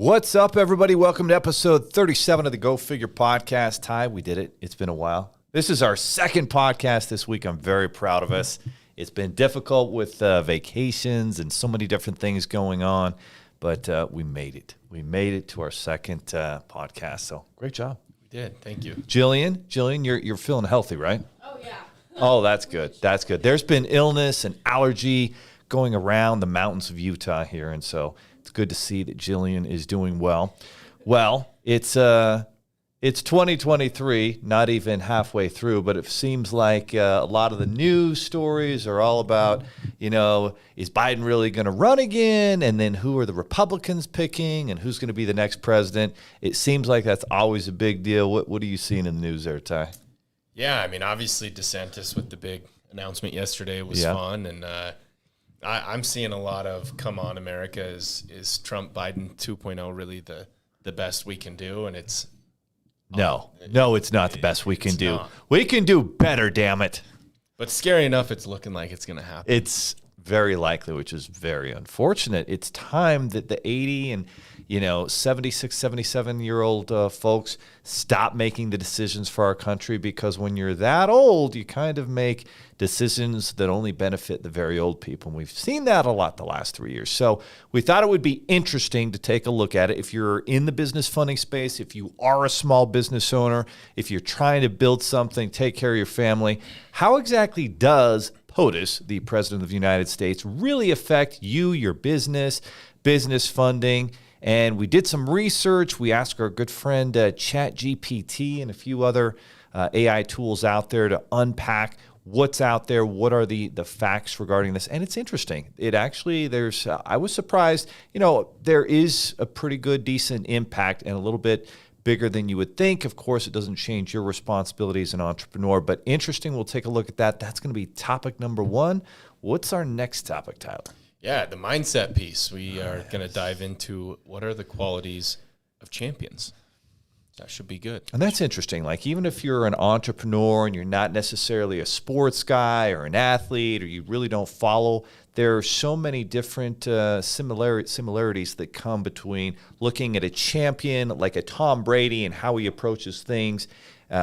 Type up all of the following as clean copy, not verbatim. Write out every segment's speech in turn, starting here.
What's up, everybody? Welcome to episode 37 of the Go Figure podcast. Ty, we did it. It's been a while. This is our second podcast this week. I'm very proud of us. It's been difficult with vacations and so many different things going on, but we made it. We made it to our second podcast, so great job. We did. Thank you. Jillian, you're feeling healthy, right? Oh, yeah. Oh, that's good. That's good. There's been illness and allergy going around the mountains of Utah here, and so it's good to see that Jillian is doing well. Well, it's 2023, not even halfway through, but it seems like a lot of the news stories are all about, is Biden really going to run again? And then who are the Republicans picking and who's going to be the next president? It seems like that's always a big deal. What are you seeing in the news there, Ty? Yeah, I mean, obviously DeSantis with the big announcement yesterday was fun, and I'm seeing a lot of "Come on, America." Is Trump Biden 2.0 really the best we can do? And it's no, it's not the best we can do. Not. We can do better, damn it. But scary enough, it's looking like it's going to happen. It's very likely, which is very unfortunate. It's time that the 80 and 76, 77-year-old folks stop making the decisions for our country, because when you're that old, you kind of make decisions that only benefit the very old people. And we've seen that a lot the last 3 years. So we thought it would be interesting to take a look at it. If you're in the business funding space, if you are a small business owner, if you're trying to build something, take care of your family, how exactly does Potus, the President of the United States, really affect you, your business funding? And we did some research. We asked our good friend ChatGPT and a few other AI tools out there to unpack what's out there, what are the facts regarding this. And it's interesting. It actually, I was surprised, there is a pretty good, decent impact and a little bit bigger than you would think. Of course, it doesn't change your responsibility as an entrepreneur, but interesting. We'll take a look at that. That's going to be topic number one. What's our next topic, Tyler? Yeah, the mindset piece. We are going to dive into what are the qualities of champions. That should be good. And that's interesting. Like, even if you're an entrepreneur and you're not necessarily a sports guy or an athlete, or you really don't follow, there are so many different similarities that come between looking at a champion like a Tom Brady and how he approaches things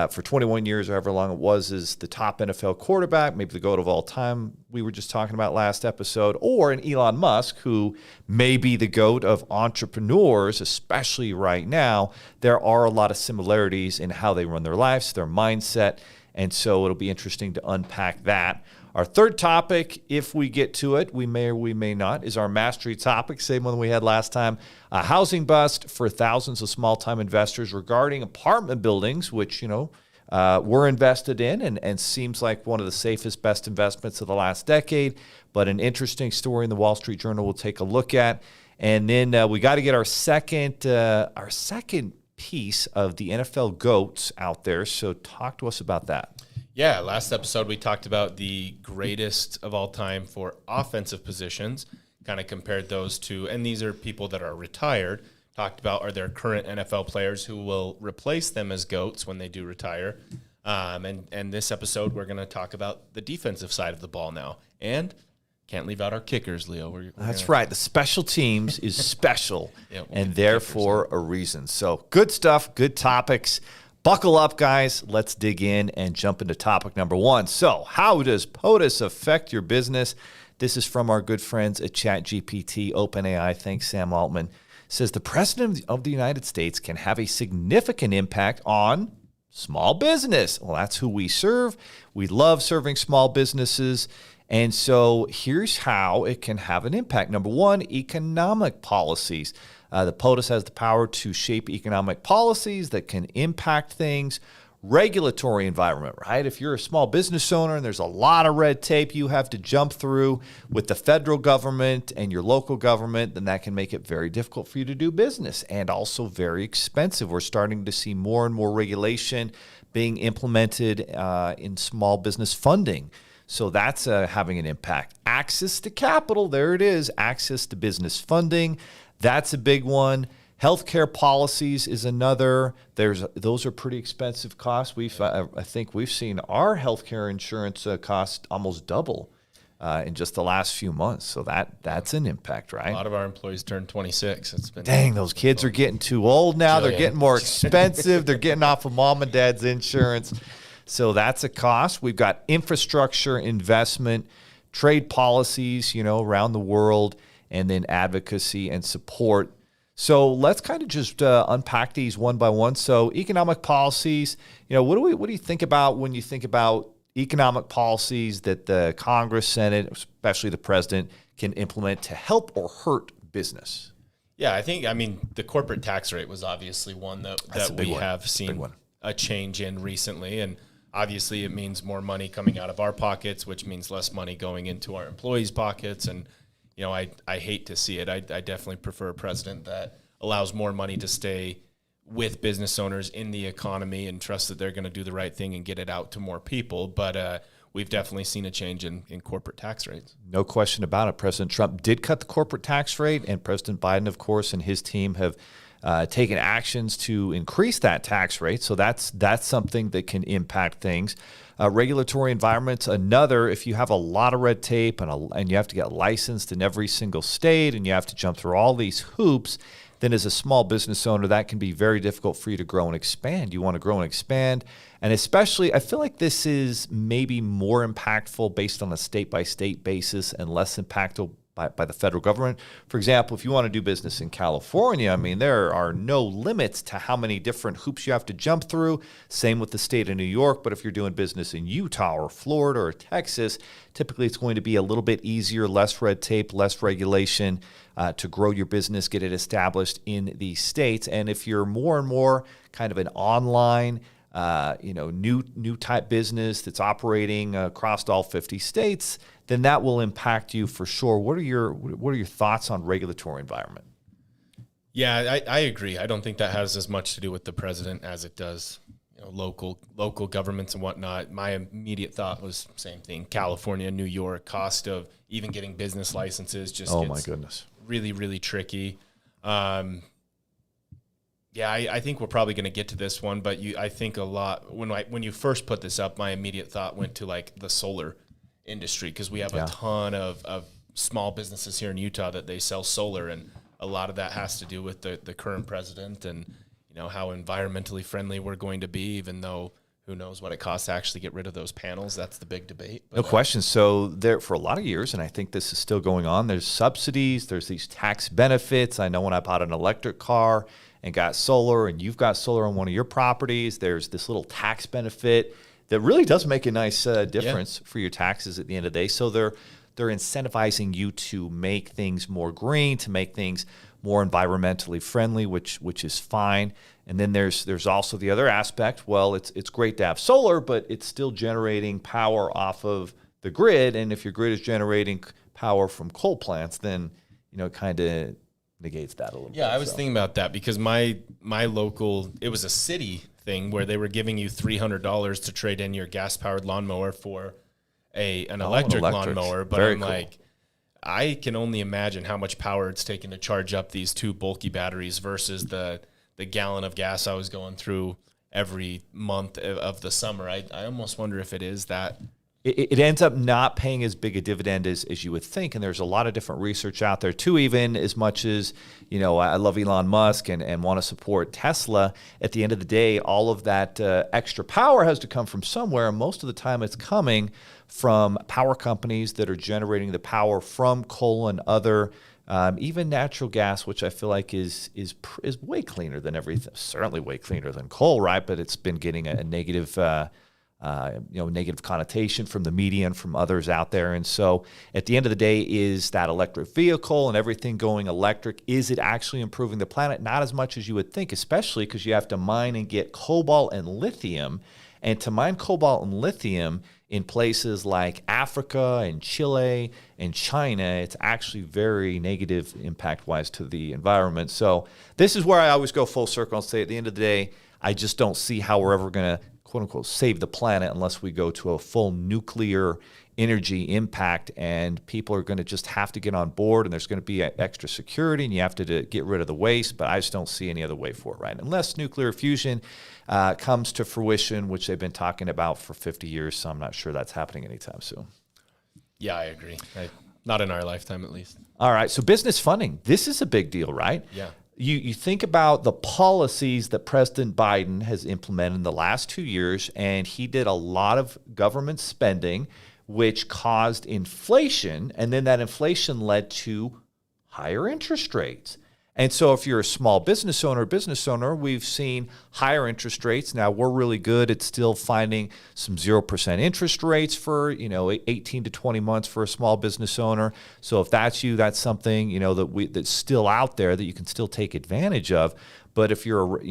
for 21 years or however long it was as the top NFL quarterback, maybe the GOAT of all time we were just talking about last episode, or an Elon Musk who may be the GOAT of entrepreneurs, especially right now. There are a lot of similarities in how they run their lives, their mindset, and so it'll be interesting to unpack that. Our third topic, if we get to it, we may or we may not, is our mastery topic, same one we had last time. A housing bust for thousands of small-time investors regarding apartment buildings, which, we're invested in and seems like one of the safest, best investments of the last decade. But an interesting story in the Wall Street Journal we'll take a look at. And then we got to get our second piece of the NFL GOATs out there. So talk to us about that. Yeah, last episode we talked about the greatest of all time for offensive positions, kind of compared those to, and these are people that are retired, talked about are there current NFL players who will replace them as GOATs when they do retire. And this episode we're going to talk about the defensive side of the ball now. And can't leave out our kickers, Leo. That's right. The special teams is special and therefore a reason. So good stuff, good topics. Buckle up, guys. Let's dig in and jump into topic number one. So how does POTUS affect your business? This is from our good friends at ChatGPT, OpenAI. Thanks, Sam Altman. It says the President of the United States can have a significant impact on small business. Well, that's who we serve. We love serving small businesses. And so here's how it can have an impact. Number one, economic policies. The POTUS has the power to shape economic policies that can impact things. Regulatory environment, right? If you're a small business owner and there's a lot of red tape you have to jump through with the federal government and your local government, then that can make it very difficult for you to do business and also very expensive. We're starting to see more and more regulation being implemented in small business funding. So that's having an impact. Access to capital, there it is, access to business funding. That's a big one. Healthcare policies is another. Those are pretty expensive costs. I think we've seen our healthcare insurance cost almost double in just the last few months. So that's an impact, right? A lot of our employees turned 26. It's been Dang, those kids are getting too old now. They're getting more expensive. They're getting off of mom and dad's insurance. So that's a cost. We've got infrastructure investment, trade policies, around the world, and then advocacy and support. So let's kind of just unpack these one by one. So economic policies, what do you think about when you think about economic policies that the Congress, Senate, especially the president, can implement to help or hurt business? Yeah, the corporate tax rate was obviously one that we have seen a change in recently. And obviously it means more money coming out of our pockets, which means less money going into our employees' pockets. And, I hate to see it. I definitely prefer a president that allows more money to stay with business owners in the economy and trust that they're going to do the right thing and get it out to more people. But we've definitely seen a change in corporate tax rates. No question about it. President Trump did cut the corporate tax rate, and President Biden, of course, and his team have taken actions to increase that tax rate. So that's something that can impact things. Regulatory environments, another, if you have a lot of red tape and you have to get licensed in every single state and you have to jump through all these hoops, then as a small business owner, that can be very difficult for you to grow and expand. You want to grow and expand. And especially, I feel like this is maybe more impactful based on a state-by-state basis and less impactful by the federal government. For example, if you want to do business in California, there are no limits to how many different hoops you have to jump through. Same with the state of New York. But if you're doing business in Utah or Florida or Texas, typically it's going to be a little bit easier, less red tape, less regulation to grow your business, get it established in these states. And if you're more and more kind of an online new type business that's operating across all 50 states, then that will impact you for sure. What are your thoughts on regulatory environment? Yeah, I agree. I don't think that has as much to do with the president as it does, local governments and whatnot. My immediate thought was same thing. California, New York, cost of even getting business licenses just my goodness, really, really tricky. I think we're probably going to get to this one, but I think a lot when you first put this up, my immediate thought went to like the solar industry, because we have a ton of small businesses here in Utah that they sell solar, and a lot of that has to do with the current president and how environmentally friendly we're going to be, even though who knows what it costs to actually get rid of those panels. That's the big debate. No question. So there, for a lot of years, and I think this is still going on, there's subsidies, there's these tax benefits. I know when I bought an electric car and got solar, and you've got solar on one of your properties, there's this little tax benefit that really does make a nice difference for your taxes at the end of the day. So they're incentivizing you to make things more green, to make things more environmentally friendly, which is fine. And then there's also the other aspect. Well, it's great to have solar, but it's still generating power off of the grid. And if your grid is generating power from coal plants, then it kind of negates that a little bit. Yeah, I was thinking about that because my local, it was a city thing where they were giving you $300 to trade in your gas-powered lawnmower for an electric lawnmower. But I'm cool. Like, I can only imagine how much power it's taken to charge up these two bulky batteries versus the gallon of gas I was going through every month of the summer. I almost wonder if it is that. It ends up not paying as big a dividend as you would think, and there's a lot of different research out there too. Even as much as I love Elon Musk and want to support Tesla, at the end of the day, all of that extra power has to come from somewhere, and most of the time it's coming from power companies that are generating the power from coal and other, even natural gas, which I feel like is way cleaner than everything. Certainly way cleaner than coal, right? But it's been getting a negative. Negative connotation from the media and from others out there. And so at the end of the day, is that electric vehicle and everything going electric, is it actually improving the planet? Not as much as you would think, especially because you have to mine and get cobalt and lithium. And to mine cobalt and lithium in places like Africa and Chile and China, it's actually very negative impact-wise to the environment. So this is where I always go full circle and say at the end of the day, I just don't see how we're ever going to quote unquote save the planet unless we go to a full nuclear energy impact, and people are going to just have to get on board, and there's going to be extra security, and you have to get rid of the waste. But I just don't see any other way for it, right? Unless nuclear fusion comes to fruition, which they've been talking about for 50 years. So I'm not sure that's happening anytime soon. Yeah, I agree. Not in our lifetime, at least. All right. So business funding, this is a big deal, right? Yeah. You think about the policies that President Biden has implemented in the last 2 years, and he did a lot of government spending, which caused inflation, and then that inflation led to higher interest rates. And so if you're a small business owner, we've seen higher interest rates. Now we're really good at still finding some 0% interest rates for, 18 to 20 months for a small business owner. So if that's you, that's something, that's still out there that you can still take advantage of. But if you're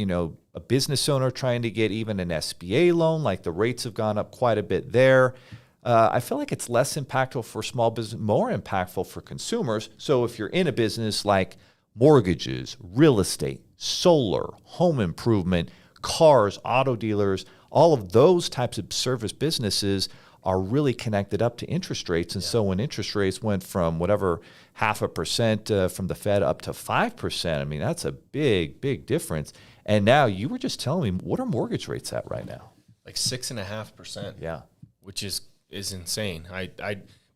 a business owner trying to get even an SBA loan, like the rates have gone up quite a bit there. I feel like it's less impactful for small business, more impactful for consumers. So if you're in a business like mortgages, real estate, solar, home improvement, cars, auto dealers, all of those types of service businesses are really connected up to interest rates. And so when interest rates went from whatever 0.5% from the Fed up to 5%, I mean, that's a big, big difference. And now you were just telling me, what are mortgage rates at right now? Like 6.5%. Yeah. Which is insane.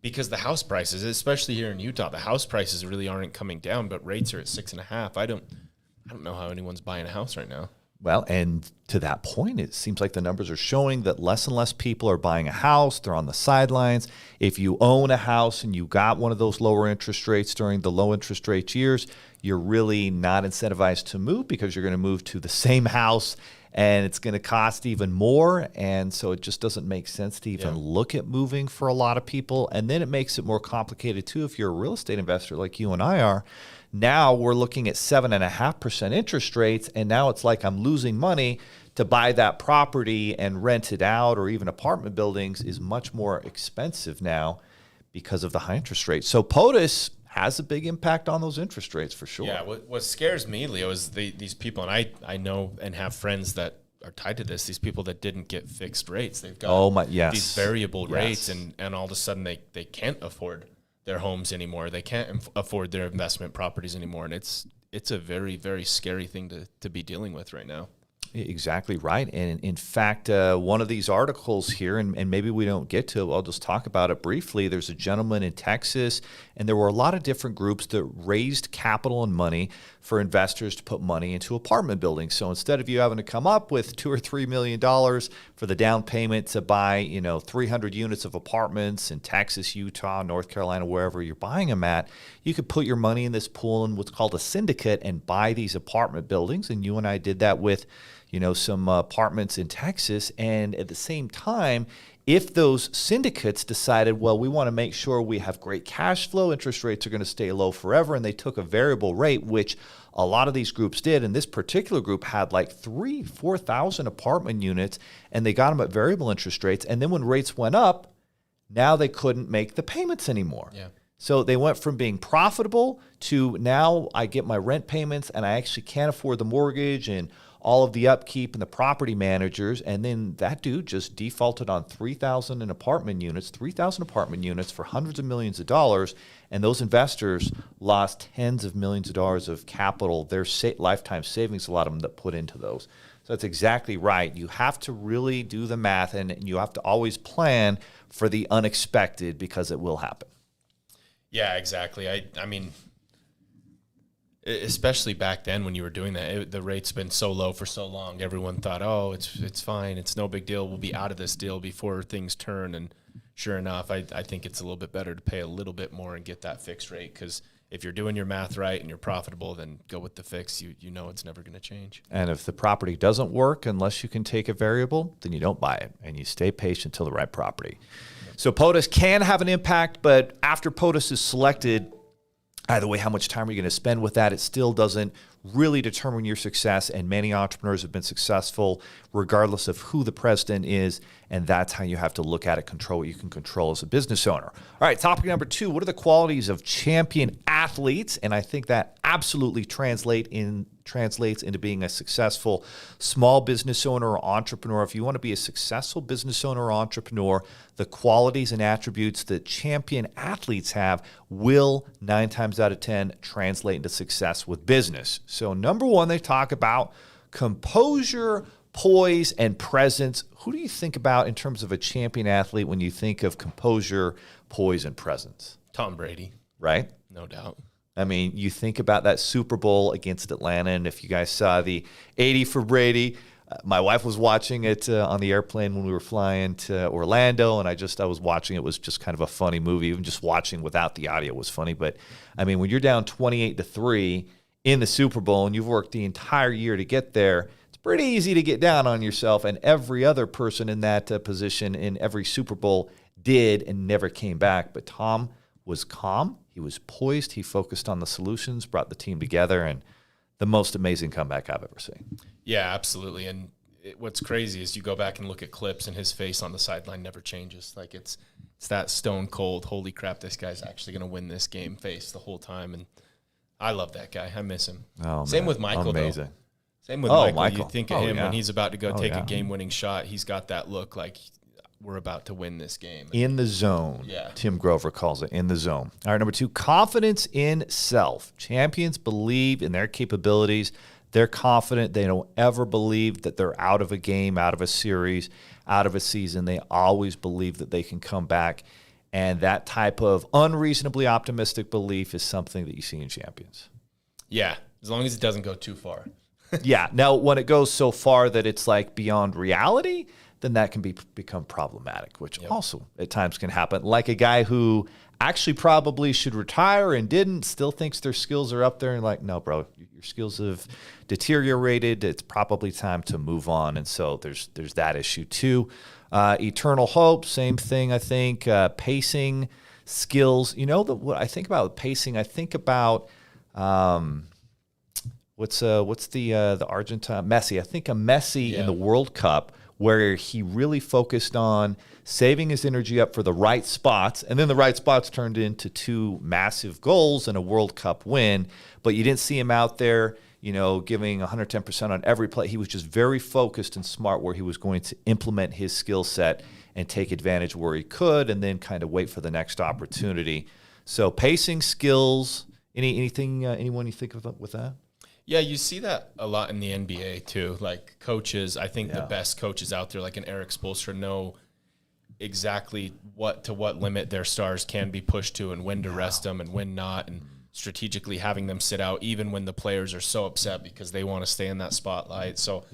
Because the house prices, especially here in Utah, the house prices really aren't coming down, but rates are at 6.5. I don't know how anyone's buying a house right now. Well, and to that point, it seems like the numbers are showing that less and less people are buying a house. They're on the sidelines. If you own a house and you got one of those lower interest rates during the low interest rate years, you're really not incentivized to move because you're going to move to the same house and it's going to cost even more. And so it just doesn't make sense to even look at moving for a lot of people. And then it makes it more complicated too if you're a real estate investor like you and I are. Now we're looking at 7.5% interest rates, and now it's like I'm losing money to buy that property and rent it out, or even apartment buildings is much more expensive now because of the high interest rates. So Potus has a big impact on those interest rates for sure. Yeah, what scares me, Leo, is these people, and I know and have friends that are tied to this, these people that didn't get fixed rates. They've got these variable rates, and all of a sudden they can't afford their homes anymore. They can't afford their investment properties anymore. And it's a very, very scary thing to be dealing with right now. Exactly right. And in fact, one of these articles here, and maybe we don't get to it, I'll just talk about it briefly. There's a gentleman in Texas, and there were a lot of different groups that raised capital and money for investors to put money into apartment buildings. So instead of you having to come up with $2 or $3 million for the down payment to buy, 300 units of apartments in Texas, Utah, North Carolina, wherever you're buying them at, you could put your money in this pool in what's called a syndicate and buy these apartment buildings. And you and I did that with some apartments in Texas. And at the same time, if those syndicates decided, well, we want to make sure we have great cash flow, interest rates are going to stay low forever, and they took a variable rate, which a lot of these groups did, and this particular group had like 4,000 apartment units, and they got them at variable interest rates. And then when rates went up, now they couldn't make the payments anymore. Yeah. So they went from being profitable to now I get my rent payments and I actually can't afford the mortgage and all of the upkeep and the property managers. And then that dude just defaulted on 3,000 apartment units for hundreds of millions of dollars. And those investors lost tens of millions of dollars of capital, their lifetime savings, a lot of them that put into those. So that's exactly right. You have to really do the math, and you have to always plan for the unexpected because it will happen. Yeah, exactly. I mean, especially back then when you were doing that, the rate's been so low for so long. Everyone thought, oh, it's fine. It's no big deal. We'll be out of this deal before things turn. And sure enough, I think it's a little bit better to pay a little bit more and get that fixed rate, because if you're doing your math right and you're profitable, then go with the fix. You know it's never going to change. And if the property doesn't work unless you can take a variable, then you don't buy it, and you stay patient till the right property. So Potus can have an impact, but after Potus is selected, either way, how much time are you going to spend with that? It still doesn't really determine your success, and many entrepreneurs have been successful regardless of who the president is, and that's how you have to look at it, control what you can control as a business owner. All right, topic number 2, what are the qualities of champion athletes? And I think that absolutely translates into being a successful small business owner or entrepreneur. If you want to be a successful business owner or entrepreneur, the qualities and attributes that champion athletes have will 9 times out of 10 translate into success with business. So number 1, they talk about composure, poise and presence. Who do you think about in terms of a champion athlete when you think of composure, poise, and presence? Tom Brady. Right? No doubt. I mean, you think about that Super Bowl against Atlanta, and if you guys saw the 80 for Brady, my wife was watching it on the airplane when we were flying to Orlando, and I was watching. It was just kind of a funny movie. Even just watching without the audio was funny. But, I mean, when you're down 28-3 in the Super Bowl and you've worked the entire year to get there, it's pretty easy to get down on yourself, and every other person in that position in every Super Bowl did and never came back. But Tom was calm. He was poised. He focused on the solutions, brought the team together, and the most amazing comeback I've ever seen. Yeah, absolutely. And what's crazy is you go back and look at clips, and his face on the sideline never changes. Like it's that stone cold, holy crap, this guy's actually going to win this game face the whole time. And I love that guy. I miss him. Oh, Same man. with Michael, Amazing. though. Same with Michael. Michael. You think of him when he's about to go take yeah. a game-winning shot. He's got that look like we're about to win this game. In the zone. Yeah. Tim Grover calls it in the zone. All right, number 2, confidence in self. Champions believe in their capabilities. They're confident. They don't ever believe that they're out of a game, out of a series, out of a season. They always believe that they can come back. And that type of unreasonably optimistic belief is something that you see in champions. Yeah, as long as it doesn't go too far. Yeah. Now, when it goes so far that it's like beyond reality, then that can become problematic, which also at times can happen. Like a guy who actually probably should retire and didn't, still thinks their skills are up there, and like, no, bro, your skills have deteriorated. It's probably time to move on. And so there's that issue too. Eternal hope, same thing, I think. Pacing, skills. You know, what I think about pacing, I think about what's the Argentine Messi? I think of Messi in the World Cup, where he really focused on saving his energy up for the right spots, and then the right spots turned into 2 massive goals and a World Cup win. But you didn't see him out there, giving 110% on every play. He was just very focused and smart where he was going to implement his skill set and take advantage where he could, and then kind of wait for the next opportunity. So pacing, skills, anyone you think of with that? Yeah, you see that a lot in the NBA too. Like coaches, I think the best coaches out there, like an Eric Spoelstra, know exactly what limit their stars can be pushed to and when to rest them and when not, and strategically having them sit out even when the players are so upset because they want to stay in that spotlight. So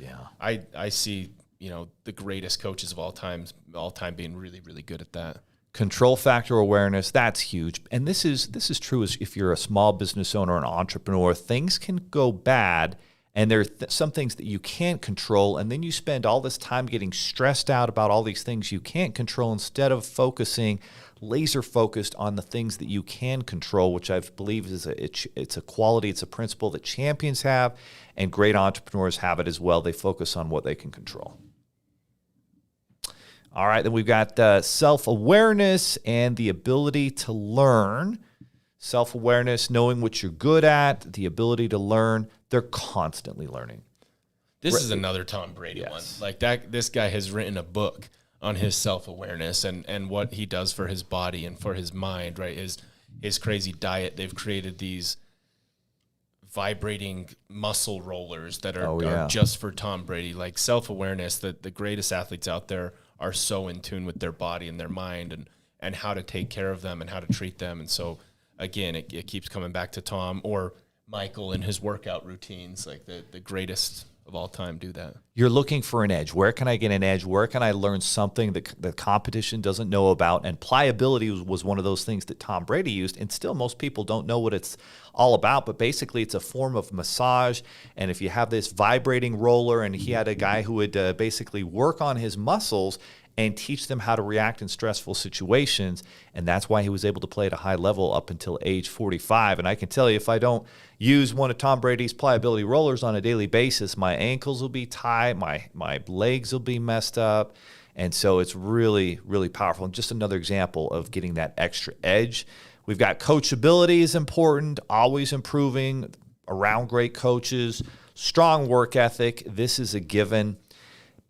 I see, the greatest coaches of all time being really, really good at that. Control factor awareness, that's huge. And this is true as if you're a small business owner or an entrepreneur. Things can go bad, and there are some things that you can't control, and then you spend all this time getting stressed out about all these things you can't control instead of focusing laser focused on the things that you can control, which I believe is it's a quality, it's a principle that champions have, and great entrepreneurs have it as well. They focus on what they can control. All right, then we've got self-awareness and the ability to learn. Self-awareness, knowing what you're good at, the ability to learn. They're constantly learning. This is another Tom Brady one. Like that, this guy has written a book on his self-awareness and what he does for his body and for his mind, right? His crazy diet. They've created these vibrating muscle rollers that are just for Tom Brady. Like self-awareness, that the greatest athletes out there are so in tune with their body and their mind and how to take care of them and how to treat them. And so, again, it keeps coming back to Tom or Michael and his workout routines. Like the greatest of all time do that. You're looking for an edge. Where can I get an edge? Where can I learn something that the competition doesn't know about? And pliability was one of those things that Tom Brady used, and still most people don't know what it's all about, but basically it's a form of massage. And if you have this vibrating roller, and he had a guy who would basically work on his muscles and teach them how to react in stressful situations. And that's why he was able to play at a high level up until age 45. And I can tell you, if I don't use one of Tom Brady's pliability rollers on a daily basis, my ankles will be tight, my legs will be messed up. And so it's really, really powerful. And just another example of getting that extra edge. We've got coachability is important, always improving, around great coaches, strong work ethic. This is a given.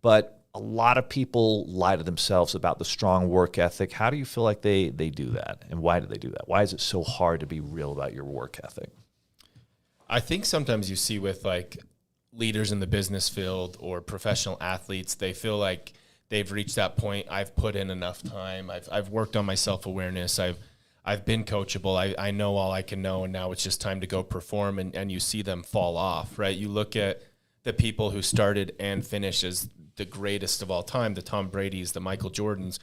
But a lot of people lie to themselves about the strong work ethic. How do you feel like they do that? And why do they do that? Why is it so hard to be real about your work ethic? I think sometimes you see with like leaders in the business field or professional athletes, they feel like they've reached that point. I've put in enough time. I've worked on my self-awareness. I've been coachable. I know all I can know, and now it's just time to go perform, and you see them fall off, right? You look at the people who started and finished as the greatest of all time, the Tom Brady's, the Michael Jordans.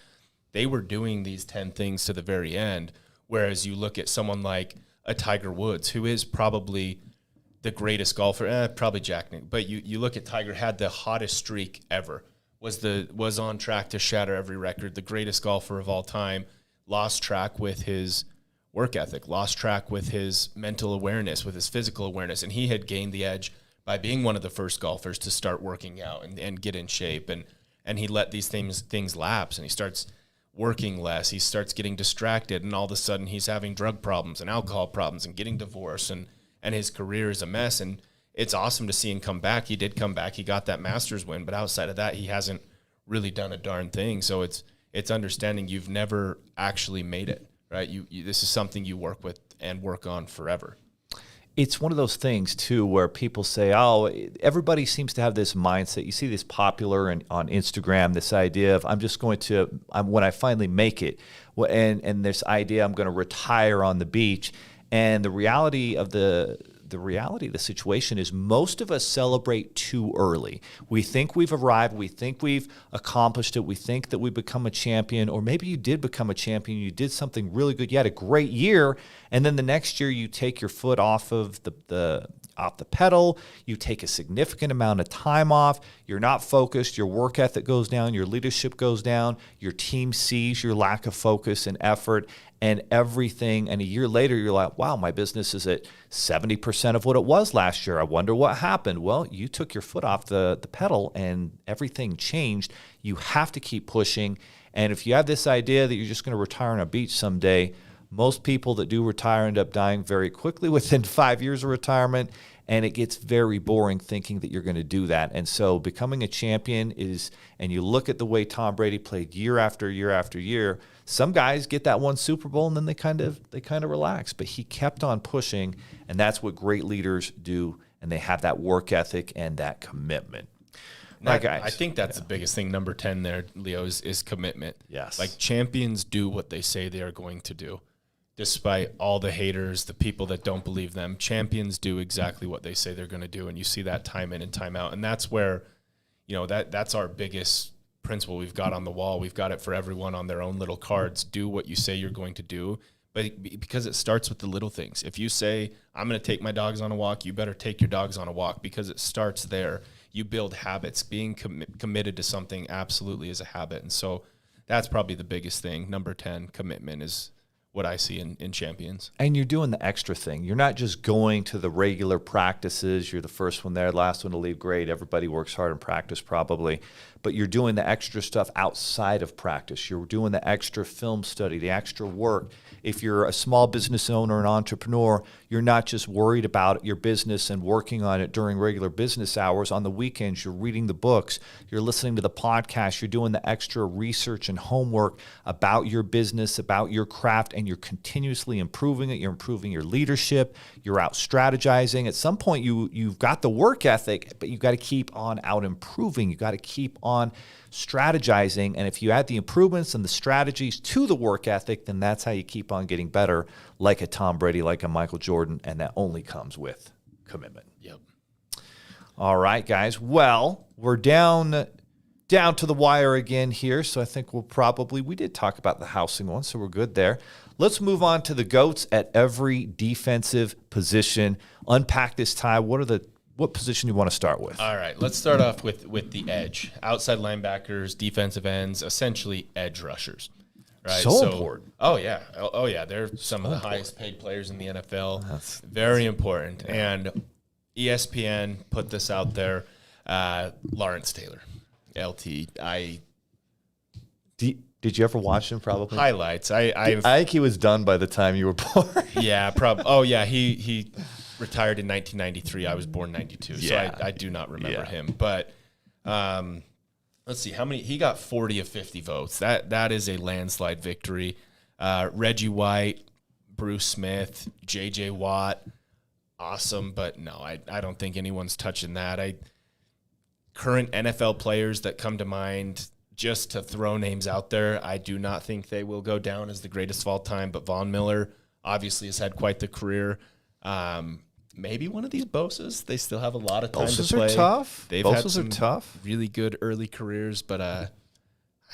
They were doing these 10 things to the very end, whereas you look at someone like a Tiger Woods, who is probably the greatest golfer, probably Jack Nicklaus, but you look at Tiger, had the hottest streak ever, was on track to shatter every record, the greatest golfer of all time, lost track with his work ethic, lost track with his mental awareness, with his physical awareness, and he had gained the edge by being one of the first golfers to start working out and get in shape, and he let these things lapse, and he starts working less, he starts getting distracted, and all of a sudden he's having drug problems and alcohol problems and getting divorced, and his career is a mess. And it's awesome to see him come back. He did come back. He got that Masters win, but outside of that, he hasn't really done a darn thing. So it's understanding you've never actually made it, right? You this is something you work with and work on forever. It's one of those things, too, where people say, oh, everybody seems to have this mindset. You see this popular on Instagram, this idea of when I finally make it, and this idea I'm going to retire on the beach. And the reality of the situation is most of us celebrate too early. We think we've arrived. We think we've accomplished it. We think that we've become a champion, or maybe you did become a champion. You did something really good. You had a great year, and then the next year you take your foot off of the pedal. You take a significant amount of time off. You're not focused. Your work ethic goes down. Your leadership goes down. Your team sees your lack of focus and effort and everything. And a year later, you're like, wow, my business is at 70% of what it was last year. I wonder what happened. Well, you took your foot off the pedal and everything changed. You have to keep pushing. And if you have this idea that you're just going to retire on a beach someday, most people that do retire end up dying very quickly within 5 years of retirement, and it gets very boring thinking that you're going to do that. And so becoming a champion is, and you look at the way Tom Brady played year after year after year, some guys get that one Super Bowl and then they kind of relax, but he kept on pushing, and that's what great leaders do, and they have that work ethic and that commitment. Right, guys. I think that's the biggest thing. Number 10 there, Leo, is commitment. Yes. Like, champions do what they say they are going to do. Despite all the haters, the people that don't believe them, champions do exactly what they say they're going to do, and you see that time in and time out. And that's where, that's our biggest principle we've got on the wall. We've got it for everyone on their own little cards. Do what you say you're going to do, but because it starts with the little things. If you say, I'm going to take my dogs on a walk, you better take your dogs on a walk, because it starts there. You build habits. Being committed to something absolutely is a habit. And so that's probably the biggest thing. Number 10, commitment, is what I see in champions. And you're doing the extra thing. You're not just going to the regular practices. You're the first one there, last one to leave. Great. Everybody works hard in practice probably. But you're doing the extra stuff outside of practice. You're doing the extra film study, the extra work. If you're a small business owner, an entrepreneur, you're not just worried about your business and working on it during regular business hours. On the weekends, you're reading the books, you're listening to the podcast, you're doing the extra research and homework about your business, about your craft, and you're continuously improving it. You're improving your leadership. You're out strategizing. At some point, you've got the work ethic, but you've got to keep on out improving. You've got to keep on strategizing. And if you add the improvements and the strategies to the work ethic, then that's how you keep on getting better, like a Tom Brady, like a Michael Jordan, and that only comes with commitment. Yep. All right, guys. Well, we're down to the wire again here, so I think we did talk about the housing one, so we're good there. Let's move on to the GOATs at every defensive position. Unpack this tie. What position do you want to start with? All right, let's start off with the edge. Outside linebackers, defensive ends, essentially edge rushers. Right? So important. Oh, yeah. They're some of the highest paid players in the NFL. That's very important. Yeah. And ESPN put this out there. Lawrence Taylor, LT. Did you ever watch him? Probably highlights. I think he was done by the time you were born. Yeah, probably. Oh, yeah. He retired in 1993. I was born 92, so I do not remember him. But let's see how many. He got 40 of 50 votes. That is a landslide victory. Reggie White, Bruce Smith, J.J. Watt, awesome, but no, I don't think anyone's touching that. Current NFL players that come to mind, just to throw names out there, I do not think they will go down as the greatest of all time, but Von Miller obviously has had quite the career. Maybe one of these Bosas. They still have a lot of time to play. Bosas are tough. They've had some really good early careers, but I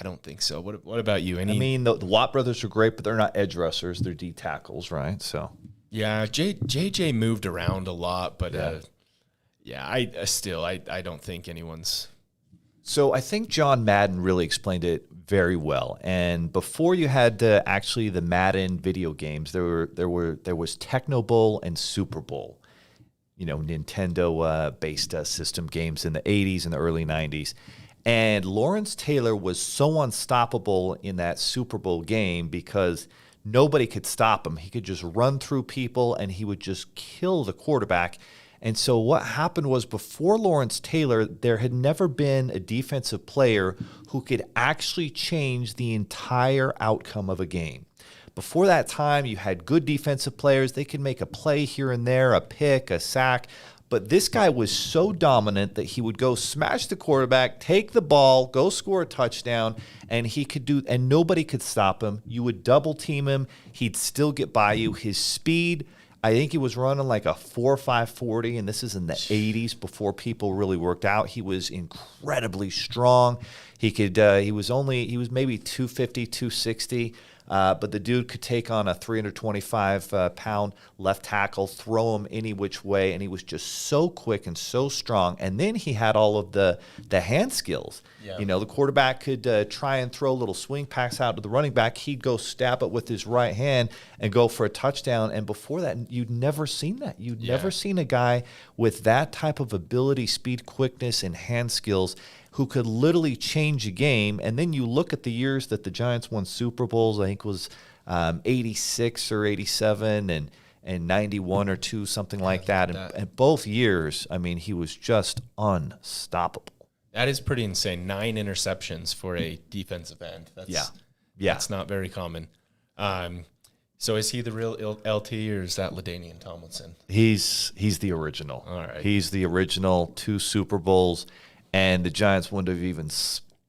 don't think so. What about you? I mean, the Watt brothers are great, but they're not edge rushers. They're D tackles, right? So yeah, JJ moved around a lot, but I don't think anyone's. So I think John Madden really explained it very well. And before you had the Madden video games, there was Techno Bowl and Super Bowl. Nintendo based system games in the 80s and the early 90s. And Lawrence Taylor was so unstoppable in that Super Bowl game because nobody could stop him. He could just run through people and he would just kill the quarterback. And so what happened was, before Lawrence Taylor, there had never been a defensive player who could actually change the entire outcome of a game. Before that time, you had good defensive players. They could make a play here and there, a pick, a sack. But this guy was so dominant that he would go smash the quarterback, take the ball, go score a touchdown, and nobody could stop him. You would double team him. He'd still get by you. His speed, I think he was running like a 4.5 40, and this is in the 80s before people really worked out. He was incredibly strong. He was maybe 250, 260. But the dude could take on a 325-pound left tackle, throw him any which way, and he was just so quick and so strong. And then he had all of the hand skills. Yeah. The quarterback could try and throw little swing packs out to the running back. He'd go stab it with his right hand and go for a touchdown. And before that, you'd never seen that. You'd never seen a guy with that type of ability, speed, quickness, and hand skills who could literally change a game. And then you look at the years that the Giants won Super Bowls. I think it was 86 or 87 and 91 or 2, something like that. And both years, I mean, he was just unstoppable. That is pretty insane. 9 interceptions for a defensive end. That's not very common. So is he the real LT, or is that LaDainian Tomlinson? He's the original. All right. He's the original. 2 Super Bowls. And the Giants wouldn't have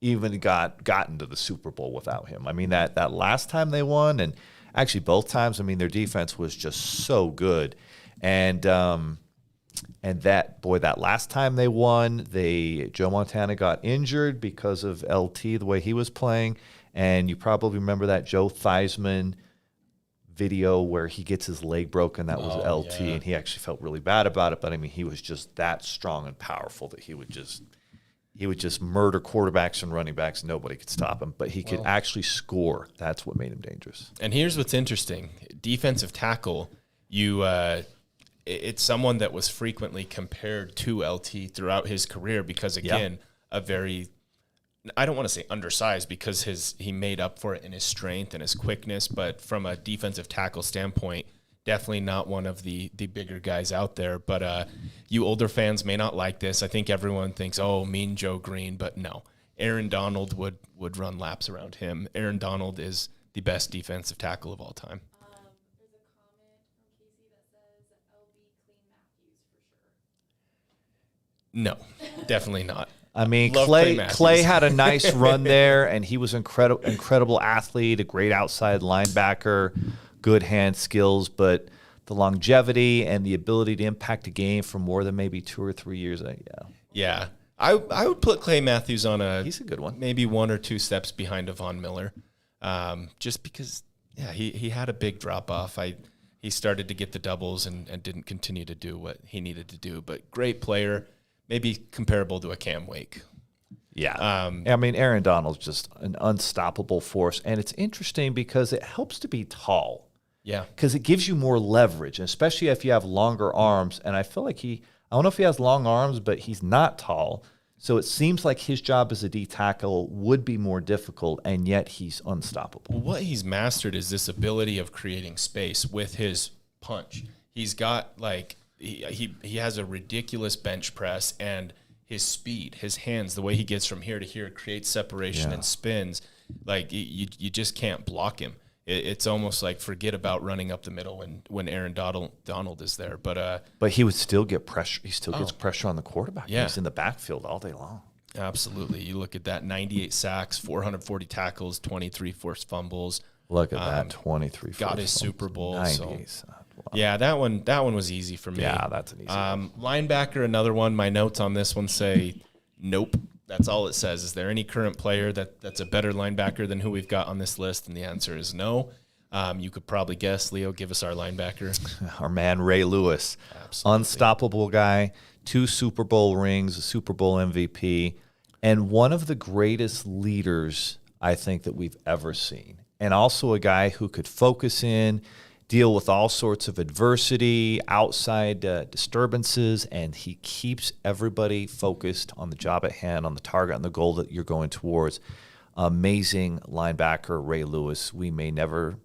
even gotten to the Super Bowl without him. I mean, that last time they won, and actually both times, I mean, their defense was just so good. And that last time they won, Joe Montana got injured because of LT, the way he was playing. And you probably remember that Joe Theismann video where he gets his leg broken. That was LT, and he actually felt really bad about it. But I mean, he was just that strong and powerful that he would just murder quarterbacks and running backs. Nobody could stop him, but he could actually score. That's what made him dangerous. And here's what's interesting. Defensive tackle, it's someone that was frequently compared to LT throughout his career because, again, a very, I don't want to say undersized because he made up for it in his strength and his quickness, but from a defensive tackle standpoint, definitely not one of the bigger guys out there. But you older fans may not like this. I think everyone thinks, oh, Mean Joe Green, but no. Aaron Donald would run laps around him. Aaron Donald is the best defensive tackle of all time. There's a comment from Casey that says LB Clean Matthews for sure. No, definitely not. I mean, Clay had a nice run there, and he was incredible athlete, a great outside linebacker, good hand skills, but the longevity and the ability to impact a game for more than maybe 2 or 3 years, Yeah. I would put Clay Matthews on he's a good one. Maybe 1 or 2 steps behind of Von Miller, just because, he had a big drop-off. He started to get the doubles and didn't continue to do what he needed to do, but great player. Maybe comparable to a Cam Wake. Yeah. I mean, Aaron Donald's just an unstoppable force. And it's interesting because it helps to be tall. Yeah. Because it gives you more leverage, especially if you have longer arms. And I feel like I don't know if he has long arms, but he's not tall. So it seems like his job as a D tackle would be more difficult, and yet he's unstoppable. Well, what he's mastered is this ability of creating space with his punch. He's got he has a ridiculous bench press, and his speed, his hands, the way he gets from here to here creates separation and spins. Like you just can't block him. it's almost like forget about running up the middle when Aaron Donald is there. But he would still get pressure. He still gets pressure on the quarterback. Yeah. He's in the backfield all day long. Absolutely. You look at that, 98 sacks, 440 tackles, 23 forced fumbles. Look at that, 23. Got his Super Bowl. 90s. So. Wow. Yeah, that one was easy for me. Yeah, that's an easy one. Linebacker, another one. My notes on this one say, nope. That's all it says. Is there any current player that's a better linebacker than who we've got on this list? And the answer is no. You could probably guess. Leo, give us our linebacker. Our man, Ray Lewis. Absolutely. Unstoppable guy, 2 Super Bowl rings, a Super Bowl MVP, and one of the greatest leaders I think that we've ever seen. And also a guy who could focus in, deal with all sorts of adversity, outside disturbances, and he keeps everybody focused on the job at hand, on the target, on the goal that you're going towards. Amazing linebacker, Ray Lewis. We may never,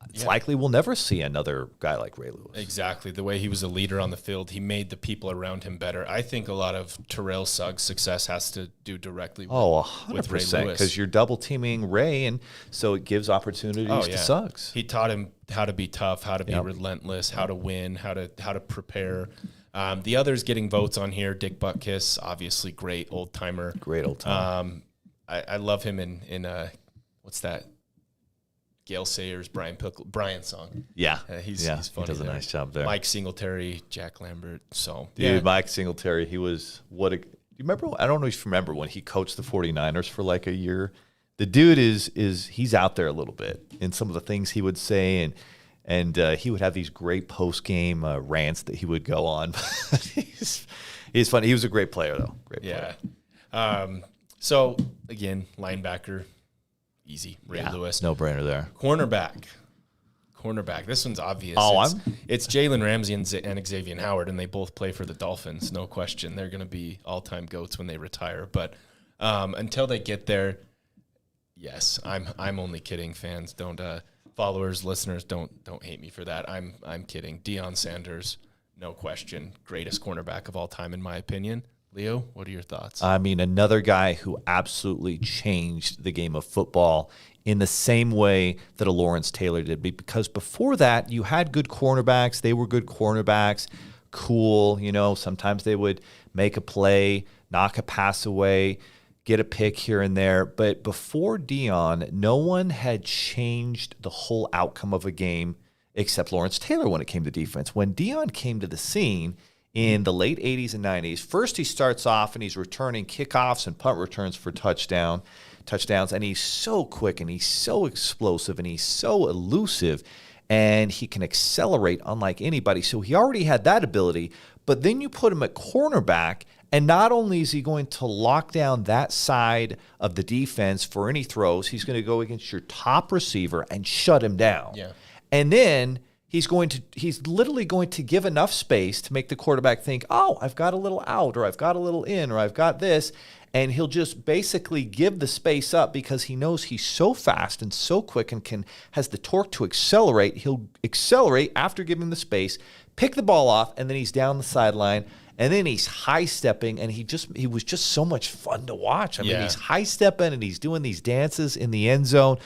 it's likely we'll never see another guy like Ray Lewis. Exactly. The way he was a leader on the field, he made the people around him better. I think a lot of Terrell Suggs' success has to do directly with, 100%, because you're double teaming Ray, and so it gives opportunities to Suggs. He taught him how to be tough, how to be relentless, how to win, how to prepare. The others getting votes on here, Dick Butkus, obviously great old timer. Great old timer. I love him in what's that? Gail Sayers, Brian song. Yeah. He's funny. He does a nice job there. Mike Singletary, Jack Lambert. So, Mike Singletary, he was do you remember? I don't know if you remember when he coached the 49ers for like a year. The dude he's out there a little bit in some of the things he would say, and he would have these great post-game rants that he would go on. he's funny. He was a great player, though. Great player. So, again, linebacker, easy. Ray Lewis. No-brainer there. Cornerback. This one's obvious. It's Jalen Ramsey and Xavier Howard, and they both play for the Dolphins. No question. They're going to be all-time GOATs when they retire. But until they get there, yes, I'm only kidding. Fans, don't followers, listeners, don't hate me for that. I'm kidding. Deion Sanders, no question, greatest cornerback of all time in my opinion. Leo, what are your thoughts? I mean, another guy who absolutely changed the game of football in the same way that a Lawrence Taylor did. Because before that, you had good cornerbacks. They were good cornerbacks, cool. Sometimes they would make a play, knock a pass away, get a pick here and there. But before Deion, no one had changed the whole outcome of a game except Lawrence Taylor when it came to defense. When Deion came to the scene in the late 80s and 90s, first he starts off and he's returning kickoffs and punt returns for touchdowns, and he's so quick and he's so explosive and he's so elusive and he can accelerate unlike anybody. So he already had that ability, but then you put him at cornerback, and not only is he going to lock down that side of the defense for any throws, he's going to go against your top receiver and shut him down. Yeah. And then he's literally going to give enough space to make the quarterback think, oh, I've got a little out, or I've got a little in, or I've got this. And he'll just basically give the space up because he knows he's so fast and so quick and has the torque to accelerate. He'll accelerate after giving the space, pick the ball off, and then he's down the sideline. And then he's high-stepping, and he was just so much fun to watch. I mean, he's high-stepping, and he's doing these dances in the end zone.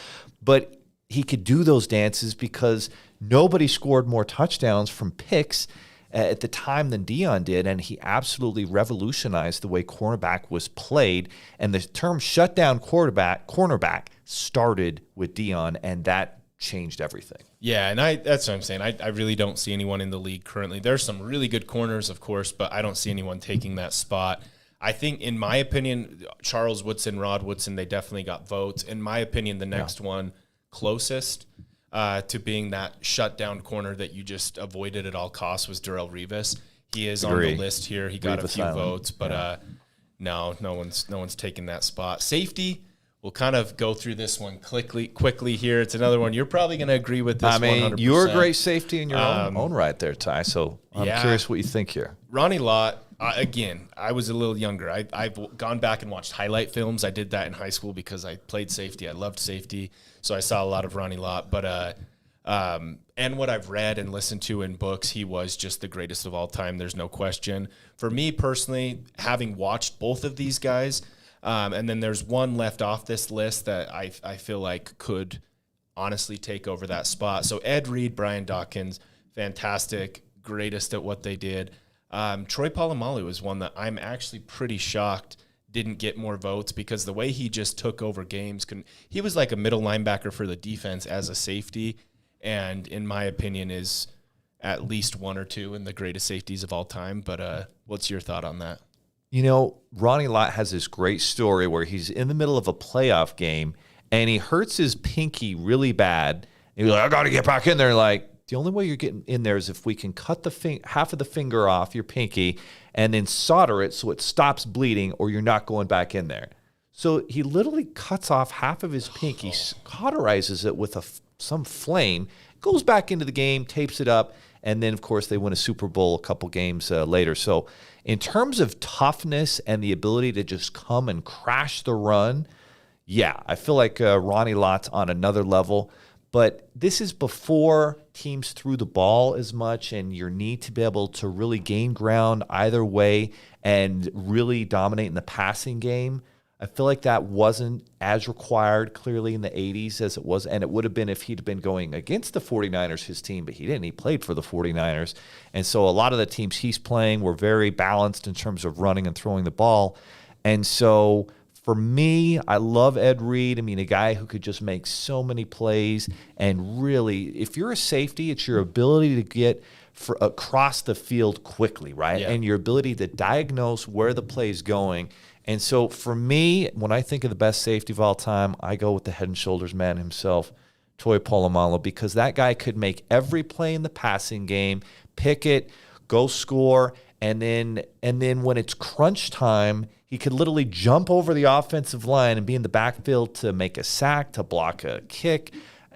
But he could do those dances because nobody scored more touchdowns from picks at the time than Deion did, and he absolutely revolutionized the way cornerback was played. And the term shutdown cornerback started with Deion, and that changed everything. Yeah, and that's what I'm saying. I really don't see anyone in the league currently. There's some really good corners, of course, but I don't see anyone taking that spot. I think, in my opinion, Charles Woodson, Rod Woodson, they definitely got votes. In my opinion, the next one closest to being that shutdown corner that you just avoided at all costs was Darrelle Revis. He is on the list here. He got a few votes, but no one's taking that spot. Safety. We'll kind of go through this one quickly here. It's another one you're probably going to agree with this 100%. You're a great safety in your own right there, Ty. So I'm curious what you think here. Ronnie Lott, again, I was a little younger. I've gone back and watched highlight films. I did that in high school because I played safety. I loved safety, so I saw a lot of Ronnie Lott. But and what I've read and listened to in books, he was just the greatest of all time. There's no question. For me personally, having watched both of these guys, and then there's one left off this list that I feel like could honestly take over that spot. So Ed Reed, Brian Dawkins, fantastic, greatest at what they did. Troy Polamalu is one that I'm actually pretty shocked didn't get more votes, because the way he just took over games, he was like a middle linebacker for the defense as a safety, and in my opinion is at least one or two in the greatest safeties of all time. But what's your thought on that? You know, Ronnie Lott has this great story where he's in the middle of a playoff game and he hurts his pinky really bad. And he's like, I got to get back in there. Like, the only way you're getting in there is if we can cut the half of the finger off your pinky and then solder it so it stops bleeding, or you're not going back in there. So he literally cuts off half of his pinky, cauterizes it with some flame, goes back into the game, tapes it up, and then, of course, they win a Super Bowl a couple games later. So in terms of toughness and the ability to just come and crash the run, yeah, I feel like Ronnie Lott's on another level. But this is before teams threw the ball as much, and your need to be able to really gain ground either way and really dominate in the passing game. I feel like that wasn't as required clearly in the 80s as it was, and it would have been if he'd been going against the 49ers, his team, but he didn't. He played for the 49ers. And so a lot of the teams he's playing were very balanced in terms of running and throwing the ball. And so for me, I love Ed Reed. I mean, a guy who could just make so many plays, and really, if you're a safety, it's your ability to get across the field quickly, right? Yeah. And your ability to diagnose where the play is going. And so for me, when I think of the best safety of all time, I go with the head and shoulders man himself, Troy Polamalu, because that guy could make every play in the passing game, pick it, go score, and then when it's crunch time, he could literally jump over the offensive line and be in the backfield to make a sack, to block a kick,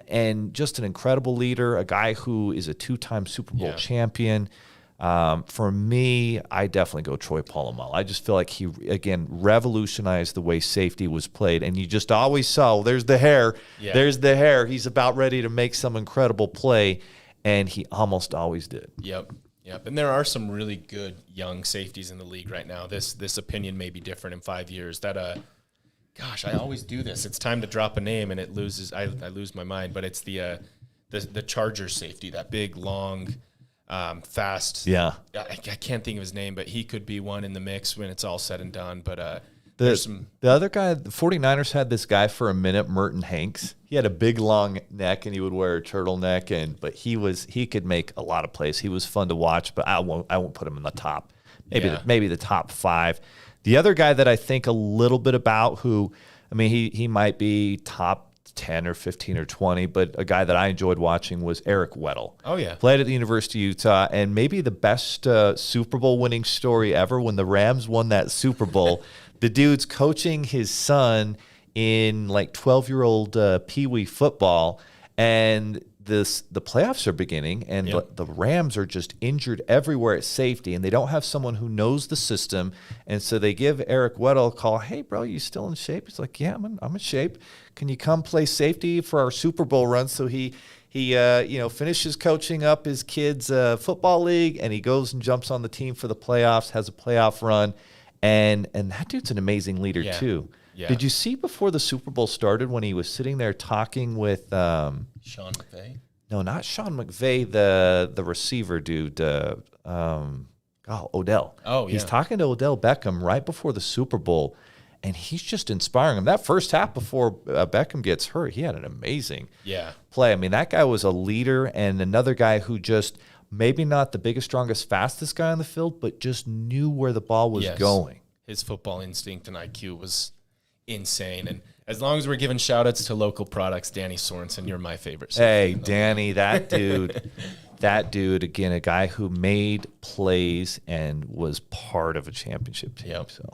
and just an incredible leader, a guy who is a two-time Super Bowl champion. For me, I definitely go Troy Polamalu. I just feel like he, again, revolutionized the way safety was played. And you just always saw, there's the hair. Yeah. There's the hair. He's about ready to make some incredible play, and he almost always did. Yep. And there are some really good young safeties in the league right now. This opinion may be different in 5 years. That gosh, I always do this. It's time to drop a name, and it loses. I lose my mind. But it's the Chargers safety, that big, long, fast. Yeah. I can't think of his name, but he could be one in the mix when it's all said and done. But the other guy, the 49ers had this guy for a minute, Merton Hanks. He had a big, long neck, and he would wear a turtleneck, but he could make a lot of plays. He was fun to watch, but I won't put him in the top. Maybe the top 5. The other guy that I think a little bit about, who, I mean, he might be top 10 or 15 or 20, but a guy that I enjoyed watching was Eric Weddle. Oh, yeah. Played at the University of Utah, and maybe the best Super Bowl winning story ever, when the Rams won that Super Bowl. The dude's coaching his son in like 12-year-old Pee Wee football, and the playoffs are beginning, and the Rams are just injured everywhere at safety, and they don't have someone who knows the system, and so they give Eric Weddle a call. Hey, bro, you still in shape? He's like, yeah, I'm in shape. Can you come play safety for our Super Bowl run? So he finishes coaching up his kids' football league, and he goes and jumps on the team for the playoffs, has a playoff run. And that dude's an amazing leader, too. Yeah. Did you see before the Super Bowl started when he was sitting there talking with Sean McVay? No, not Sean McVay, the receiver dude, Odell. Oh, yeah. He's talking to Odell Beckham right before the Super Bowl, and he's just inspiring him. That first half before Beckham gets hurt, he had an amazing play. I mean, that guy was a leader, and another guy who just – maybe not the biggest, strongest, fastest guy on the field, but just knew where the ball was going. His football instinct and IQ was insane. And as long as we're giving shout-outs to local products, Danny Sorensen, you're my favorite. Hey, Danny, that dude, again, a guy who made plays and was part of a championship team. Yep. So,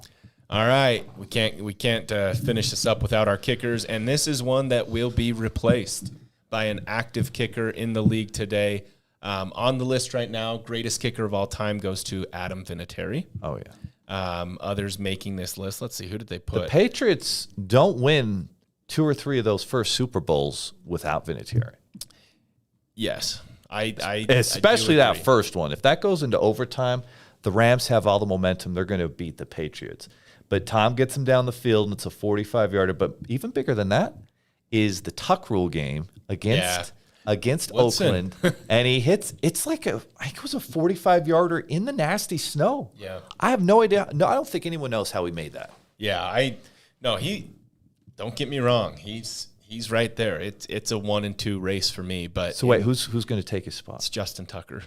all right, we can't finish this up without our kickers, and this is one that will be replaced by an active kicker in the league today. On the list right now, greatest kicker of all time goes to Adam Vinatieri. Oh, yeah. Others making this list. Let's see, who did they put? The Patriots don't win 2 or 3 of those first Super Bowls without Vinatieri. Yes. Especially that first one. If that goes into overtime, the Rams have all the momentum. They're going to beat the Patriots. But Tom gets them down the field, and it's a 45-yarder. But even bigger than that, is the tuck rule game against Woodson. Oakland, and he hits. It's like I think it was a 45-yarder in the nasty snow. Yeah. I have no idea. No, I don't think anyone knows how he made that. Yeah, don't get me wrong. He's right there. It's a 1-2 race for me. But So wait, who's going to take his spot? it's Justin Tucker.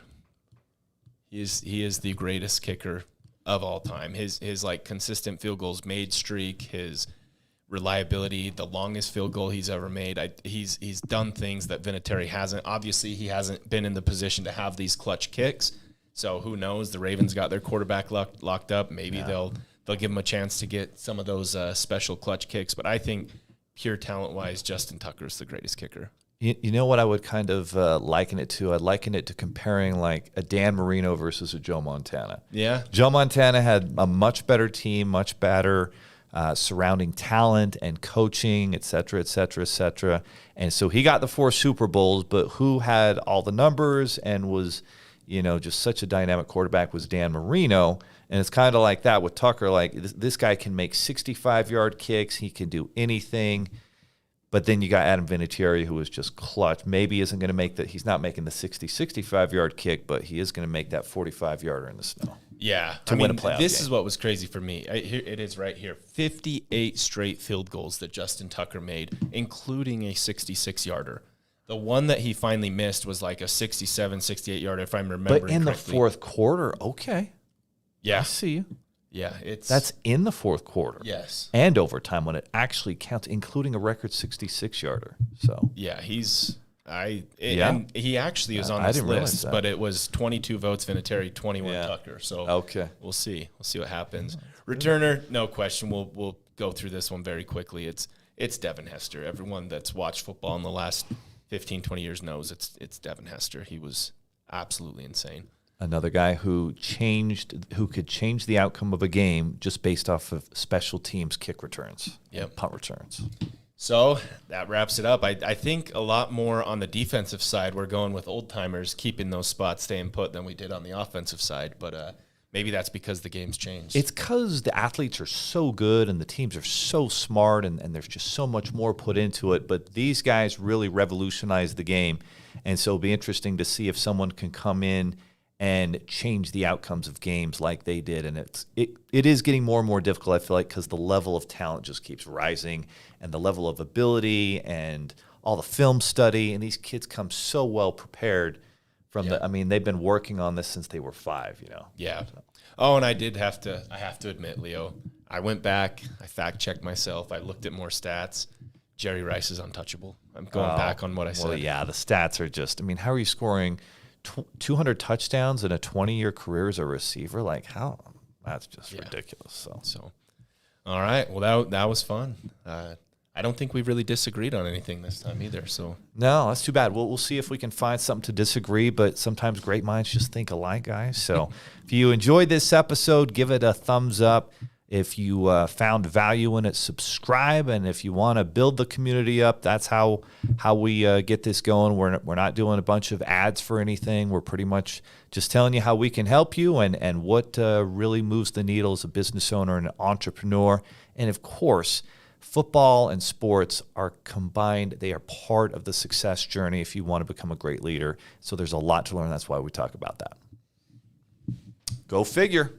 He is the greatest kicker of all time. His like consistent field goals made streak, his reliability, the longest field goal he's ever made. He's done things that Vinatieri hasn't. Obviously, he hasn't been in the position to have these clutch kicks. So who knows? The Ravens got their quarterback locked up. Maybe they'll give him a chance to get some of those special clutch kicks. But I think pure talent-wise, Justin Tucker's the greatest kicker. You know what I would kind of liken it to? I'd liken it to comparing like a Dan Marino versus a Joe Montana. Yeah. Joe Montana had a much better team, much better surrounding talent and coaching, et cetera, et cetera, et cetera. And so he got the 4 Super Bowls, but who had all the numbers and was, just such a dynamic quarterback was Dan Marino. And it's kind of like that with Tucker. Like this guy can make 65-yard kicks. He can do anything. But then you got Adam Vinatieri, who is just clutch. Maybe isn't going to make that. He's not making the 65-yard kick, but he is going to make that 45-yarder in the snow. Yeah. To win a playoff This game. is what was crazy for me. Here it is right here. 58 straight field goals that Justin Tucker made, including a 66-yarder. The one that he finally missed was like a 67, 68-yarder, if I'm remembering But in correctly. the fourth quarter, okay. I Yeah. see you. Yeah. That's in the fourth quarter. Yes. And overtime when it actually counts, including a record 66-yarder. So Yeah, Yeah? and he actually was on I this didn't realize list, that. but it was 22 votes Vinatieri, 21 Yeah. Tucker. So Okay. we'll see. We'll see what happens. Returner, no question. We'll go through this one very quickly. It's Devin Hester. Everyone that's watched football in the last 15, 20 years knows it's Devin Hester. He was absolutely insane. another guy who could change the outcome of a game just based off of special teams kick returns, punt returns. So that wraps it up. I think a lot more on the defensive side, we're going with old timers keeping those spots staying put than we did on the offensive side. But maybe that's because the game's changed. It's because the athletes are so good and the teams are so smart and there's just so much more put into it. But these guys really revolutionized the game. And so it'll be interesting to see if someone can come in and change the outcomes of games like they did. And it is getting more and more difficult, I feel like, because the level of talent just keeps rising and the level of ability and all the film study. And these kids come so well prepared from they've been working on this since they were 5, Yeah. Oh, and I have to admit, Leo, I went back, I fact-checked myself, I looked at more stats. Jerry Rice is untouchable. I'm going back on what I said. Well, yeah, the stats are just, how are you scoring 200 touchdowns in a 20-year career as a receiver? Like, how? That's just ridiculous. So, all right. Well, that was fun. I don't think we really disagreed on anything this time either. So no, that's too bad. We'll see if we can find something to disagree, but sometimes great minds just think alike, guys. So if you enjoyed this episode, give it a thumbs up. If you found value in it, subscribe. And if you want to build the community up, that's how we get this going. We're not doing a bunch of ads for anything. We're pretty much just telling you how we can help you and what really moves the needle as a business owner and an entrepreneur. And of course, football and sports are combined. They are part of the success journey if you want to become a great leader. So there's a lot to learn. That's why we talk about that. Go figure.